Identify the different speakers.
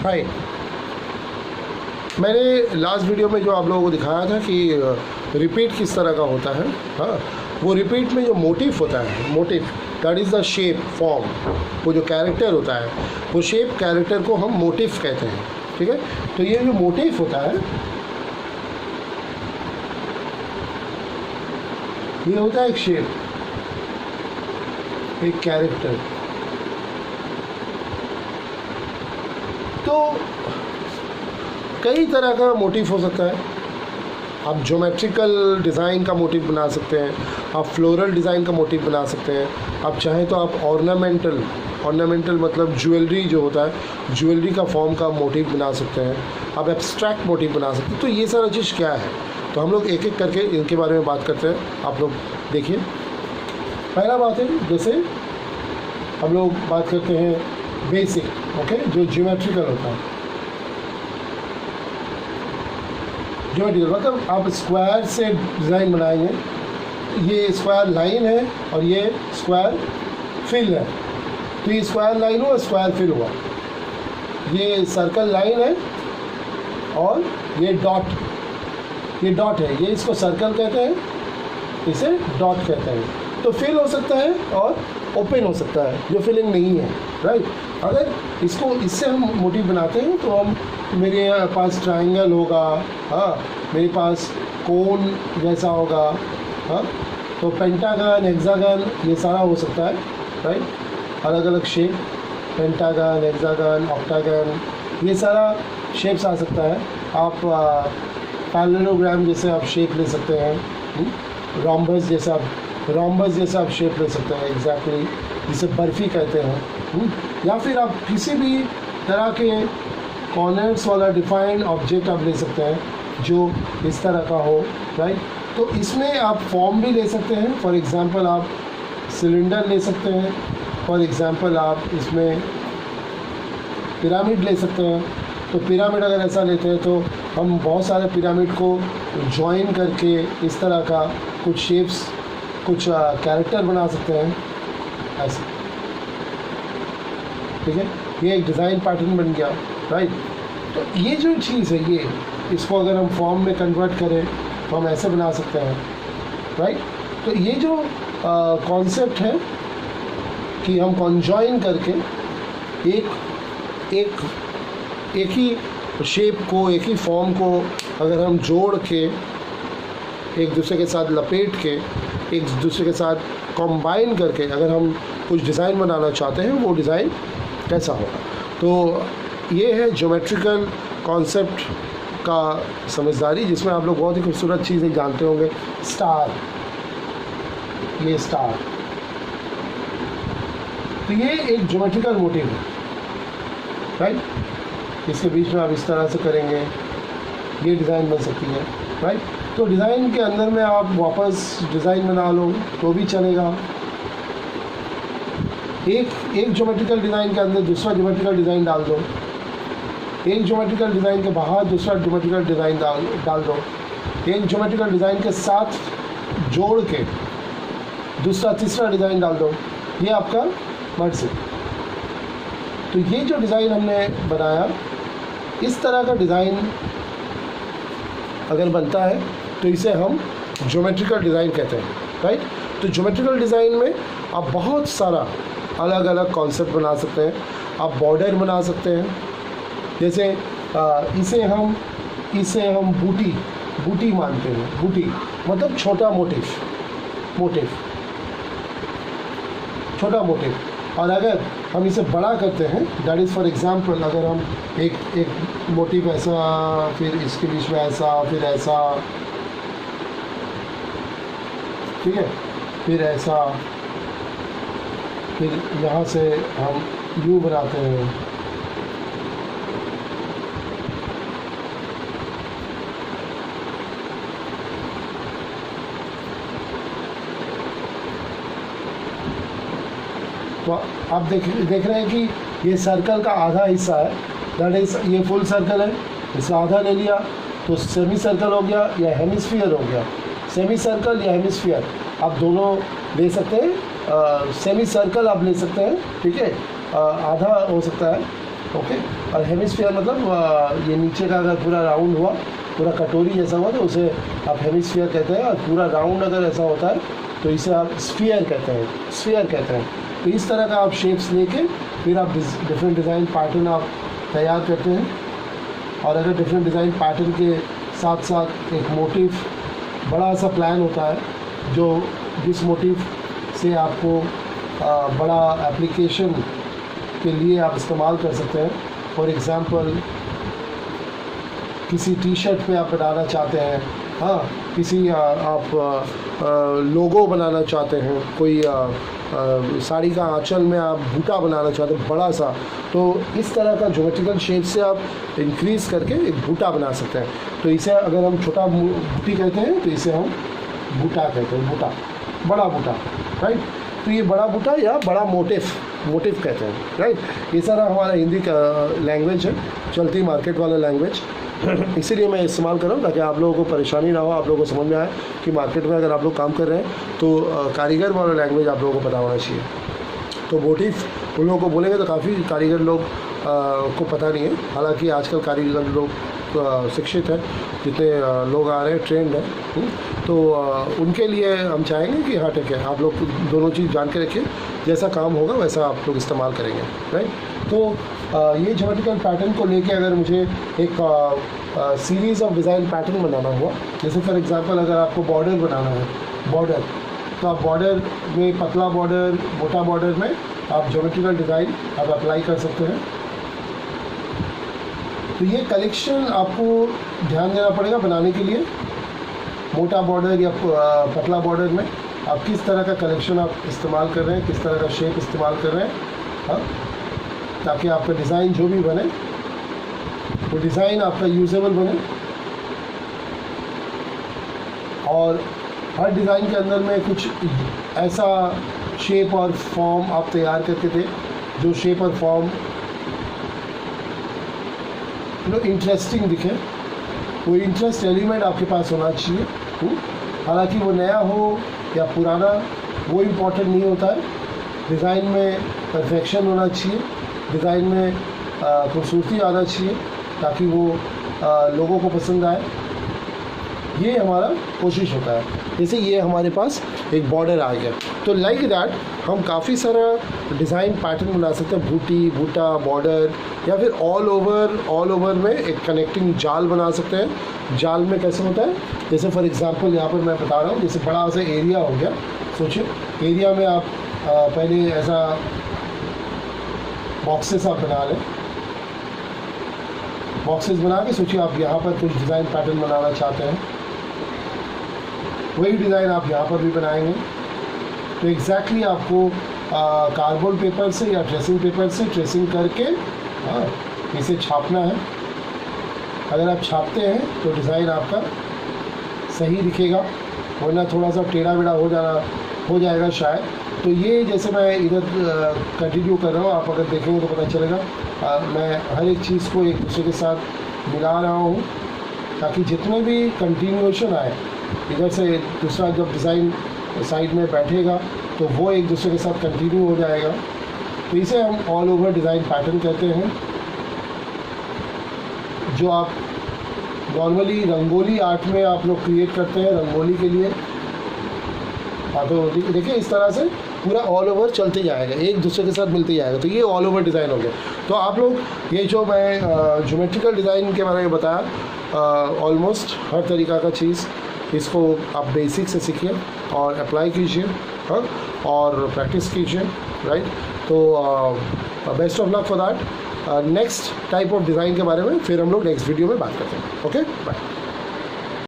Speaker 1: हाय, मैंने last video में जो आप लोगों को दिखाया था कि रिपीट किस तरह का होता है। हाँ, वो रिपीट में जो मोटिव होता है, motive that is the shape form, वो जो कैरेक्टर होता है वो शेप कैरेक्टर को हम मोटिव कहते हैं। ठीक है, तो ये जो मोटिव होता है ये होता है एक शेप, एक कैरेक्टर। तो कई तरह का मोटिव हो सकता है। आप ज्योमेट्रिकल डिज़ाइन का मोटिव बना सकते हैं, आप फ्लोरल डिज़ाइन का मोटिव बना सकते हैं, आप चाहें तो आप ऑर्नामेंटल मतलब ज्वेलरी जो होता है, ज्वेलरी का फॉर्म का मोटिव बना सकते हैं, आप एब्स्ट्रैक्ट मोटिव बना सकते हैं। तो ये सारा चीज़ क्या है, तो हम लोग एक एक करके इनके बारे में बात करते हैं। आप लोग देखिए, पहला बात है, जैसे हम लोग बात करते हैं बेसिक, ओके, जो ज्योमेट्रिकल होता है। ज्योमेट्रिकल मतलब आप स्क्वायर से डिज़ाइन बनाएंगे, ये स्क्वायर लाइन है और ये स्क्वायर फिल है, तो ये स्क्वायर लाइन हुआ, स्क्वायर फिल हुआ। ये सर्कल लाइन है और ये डॉट है, ये इसको सर्कल कहते हैं, इसे डॉट कहते हैं। तो फिल हो सकता है और ओपन हो सकता है, जो फिलिंग नहीं है, राइट। अगर इसको इससे हम मोटिव बनाते हैं तो हम, मेरे पास ट्रायंगल होगा, हाँ, मेरे पास कोन जैसा होगा, हाँ, तो पेंटागन, हेक्सागन, ये सारा हो सकता है, राइट। अलग अलग शेप, पेंटागन, हेक्सागन, ऑक्टागन, ये सारा शेप्स आ सकता है। आप पैरेललोग्राम जैसे आप शेप ले सकते हैं, रोम्बस जैसा आप शेप ले सकते हैं, एग्जैक्टली, जिसे बर्फ़ी कहते हैं। या फिर आप किसी भी तरह के कॉर्नर्स वाला डिफाइंड ऑब्जेक्ट आप ले सकते हैं जो इस तरह का हो, राइट। तो इसमें आप फॉर्म भी ले सकते हैं। फॉर एग्ज़ाम्पल आप सिलेंडर ले सकते हैं, फॉर एग्ज़ाम्पल आप इसमें पिरामिड ले सकते हैं। तो पिरामिड अगर ऐसा लेते हैं तो हम बहुत सारे पिरामिड को जॉइन करके इस तरह का कुछ शेप्स, कुछ कैरेक्टर बना सकते हैं, ऐसे, ठीक है। ये एक डिज़ाइन पैटर्न बन गया, राइट। तो ये जो चीज़ है, ये इसको अगर हम फॉर्म में कन्वर्ट करें तो हम ऐसे बना सकते हैं, राइट। तो ये जो कॉन्सेप्ट है कि हम कॉन्जॉइन करके एक ही शेप को, एक ही फॉर्म को अगर हम जोड़ के, एक दूसरे के साथ लपेट के, एक दूसरे के साथ कंबाइन करके अगर हम कुछ डिज़ाइन बनाना चाहते हैं, वो डिज़ाइन कैसा होगा। तो ये है ज्योमेट्रिकल कॉन्सेप्ट का समझदारी, जिसमें आप लोग बहुत ही खूबसूरत चीज़ें जानते होंगे। स्टार, ये स्टार, तो ये एक ज्योमेट्रिकल मोटिव है, राइट। इसके बीच में आप इस तरह से करेंगे, ये डिज़ाइन बन सकती है, राइट। तो डिज़ाइन के अंदर में आप वापस डिज़ाइन बना लो तो भी चलेगा। एक ज्योमेट्रिकल डिज़ाइन के अंदर दूसरा ज्योमेट्रिकल डिज़ाइन डाल दो, एक ज्योमेट्रिकल डिज़ाइन के बाहर दूसरा ज्योमेट्रिकल डिज़ाइन डाल दो, एक ज्योमेट्रिकल डिज़ाइन के साथ जोड़ के दूसरा तीसरा डिज़ाइन डाल दो, ये आपका मर्ज है। तो ये जो डिज़ाइन हमने बनाया, इस तरह का डिज़ाइन अगर बनता है तो इसे हम ज्योमेट्रिकल डिज़ाइन कहते हैं, राइट। तो ज्योमेट्रिकल डिज़ाइन में आप बहुत सारा अलग अलग कॉन्सेप्ट बना सकते हैं। आप बॉर्डर बना सकते हैं, जैसे इसे हम बूटी मानते हैं। बूटी मतलब छोटा मोटिव। और अगर हम इसे बड़ा करते हैं, दैट इज़ फॉर एग्जांपल, अगर हम एक मोटिव ऐसा, फिर इसके बीच में ऐसा, फिर ऐसा, ठीक है, फिर ऐसा, फिर यहाँ से हम यू बनाते हैं, तो आप देख रहे हैं कि ये सर्कल का आधा हिस्सा है, दैट इज़, ये फुल सर्कल है, इसका आधा ले लिया तो सेमी सर्कल हो गया या हेमिस्फीयर हो गया। सेमी सर्कल या हेमिस्फीयर आप दोनों ले सकते हैं। सेमी सर्कल आप ले सकते हैं, ठीक है, आधा हो सकता है, ओके। और हेमिस्फीयर मतलब ये नीचे का अगर पूरा राउंड हुआ, पूरा कटोरी जैसा हुआ, तो उसे आप हेमिस्फीयर कहते हैं। और पूरा राउंड अगर ऐसा होता है तो इसे आप स्फीयर कहते हैं, स्फीयर कहते हैं। तो इस तरह का आप शेप्स लेके फिर आप डिफरेंट डिज़ाइन पैटर्न आप तैयार करते हैं। और अगर डिफरेंट डिज़ाइन पैटर्न के साथ साथ एक मोटिव, बड़ा सा प्लान होता है जो जिस मोटिव से आपको बड़ा एप्लीकेशन के लिए आप इस्तेमाल कर सकते हैं। फॉर एग्ज़ाम्पल किसी टी शर्ट पे आप बनाना चाहते हैं, हाँ, किसी आप लोगो बनाना चाहते हैं, कोई साड़ी का आंचल में आप बूटा बनाना चाहते हैं बड़ा सा, तो इस तरह का ज्योमेट्रिकल शेप से आप इंक्रीज़ करके एक बूटा बना सकते हैं। तो इसे अगर हम छोटा बूटी कहते हैं तो इसे हम बूटा कहते हैं, बूटा, बड़ा बूटा, राइट। तो ये बड़ा बूटा या बड़ा मोटिव कहते हैं, राइट। ये सारा हमारा हिंदी का लैंग्वेज है, चलती मार्केट वाला लैंग्वेज, इसीलिए मैं इस्तेमाल कर रहा हूँ ताकि आप लोगों को परेशानी ना हो, आप लोगों को समझ में आए कि मार्केट में अगर आप लोग काम कर रहे हैं तो कारीगर वाला लैंग्वेज आप लोगों को पता होना चाहिए। तो मोटिव उन लोगों को बोलेंगे तो काफ़ी कारीगर लोग को पता नहीं है। हालांकि आजकल कारीगर लोग शिक्षित हैं, जितने लोग आ रहे हैं ट्रेंड है, तो उनके लिए हम चाहेंगे कि हाँ ठीक है, आप लोग दोनों चीज़ जान के रखिए, जैसा काम होगा वैसा आप लोग इस्तेमाल करेंगे, राइट। तो ये ज्योमेट्रिकल पैटर्न को लेके अगर मुझे एक सीरीज़ ऑफ डिज़ाइन पैटर्न बनाना हुआ, जैसे फॉर एग्जांपल अगर आपको बॉर्डर बनाना है, बॉर्डर, तो आप बॉर्डर में पतला बॉर्डर, मोटा बॉर्डर में आप ज्योमेट्रिकल डिज़ाइन आप अप्लाई कर सकते हैं। तो ये कलेक्शन आपको ध्यान देना पड़ेगा बनाने के लिए। मोटा बॉर्डर या पतला बॉर्डर में आप किस तरह का कलेक्शन आप इस्तेमाल कर रहे हैं, किस तरह का शेप इस्तेमाल कर रहे हैं, हाँ, ताकि आपका डिज़ाइन जो भी बने वो डिज़ाइन आपका यूजेबल बने। और हर डिज़ाइन के अंदर में कुछ ऐसा शेप और फॉर्म आप तैयार करके दें जो शेप और फॉर्म इंटरेस्टिंग दिखे, वो इंटरेस्ट एलिमेंट आपके पास होना चाहिए। हालांकि वो नया हो या पुराना वो इम्पोर्टेंट नहीं होता है, डिज़ाइन में परफेक्शन होना चाहिए, डिज़ाइन में खूबसूरती आना चाहिए ताकि वो लोगों को पसंद आए। ये हमारा कोशिश होता है। जैसे ये हमारे पास एक बॉर्डर आ गया, तो लाइक दैट हम काफ़ी सारा डिज़ाइन पैटर्न बना सकते हैं, बूटी, बूटा, बॉर्डर, या फिर ऑल ओवर में एक कनेक्टिंग जाल बना सकते हैं। जाल में कैसे होता है, जैसे फॉर एग्जांपल यहाँ पर मैं बता रहा हूँ, जैसे बड़ा सा एरिया हो गया, सोचिए एरिया में आप पहले ऐसा बॉक्सेस आप बना लें, बॉक्सेस बना के सोचिए आप यहाँ पर कुछ डिज़ाइन पैटर्न बनाना चाहते हैं, वही डिज़ाइन आप यहाँ पर भी बनाएंगे। तो एग्जैक्टली आपको कार्डबोर्ड पेपर से या ट्रेसिंग पेपर से ट्रेसिंग करके इसे छापना है। अगर आप छापते हैं तो डिज़ाइन आपका सही दिखेगा, वरना थोड़ा सा टेढ़ा बेढ़ा हो जाएगा शायद। तो ये जैसे मैं इधर कंटिन्यू कर रहा हूँ, आप अगर देखेंगे तो पता चलेगा मैं हर एक चीज़ को एक दूसरे के साथ मिला रहा हूँ ताकि जितने भी कंटिन्यूएशन आए, इधर से दूसरा जब डिज़ाइन साइड में बैठेगा तो वो एक दूसरे के साथ कंटिन्यू हो जाएगा। तो इसे हम ऑल ओवर डिज़ाइन पैटर्न कहते हैं, जो आप नॉर्मली रंगोली आर्ट में आप लोग क्रिएट करते हैं रंगोली के लिए। हाँ, तो देखिए इस तरह से पूरा ऑल ओवर चलते जाएगा, एक दूसरे के साथ मिलते जाएगा। तो ये ऑल ओवर डिज़ाइन हो गया। तो आप लोग ये जो मैं ज्योमेट्रिकल डिज़ाइन के बारे में बताया, ऑलमोस्ट हर तरीक़ा का चीज़ इसको आप बेसिक से सीखिए और अप्लाई कीजिए, हाँ, और प्रैक्टिस कीजिए, राइट। तो best of luck for that. Next type of design के बारे में फिर हम लोग नेक्स्ट वीडियो में बात करते हैं। Okay, bye.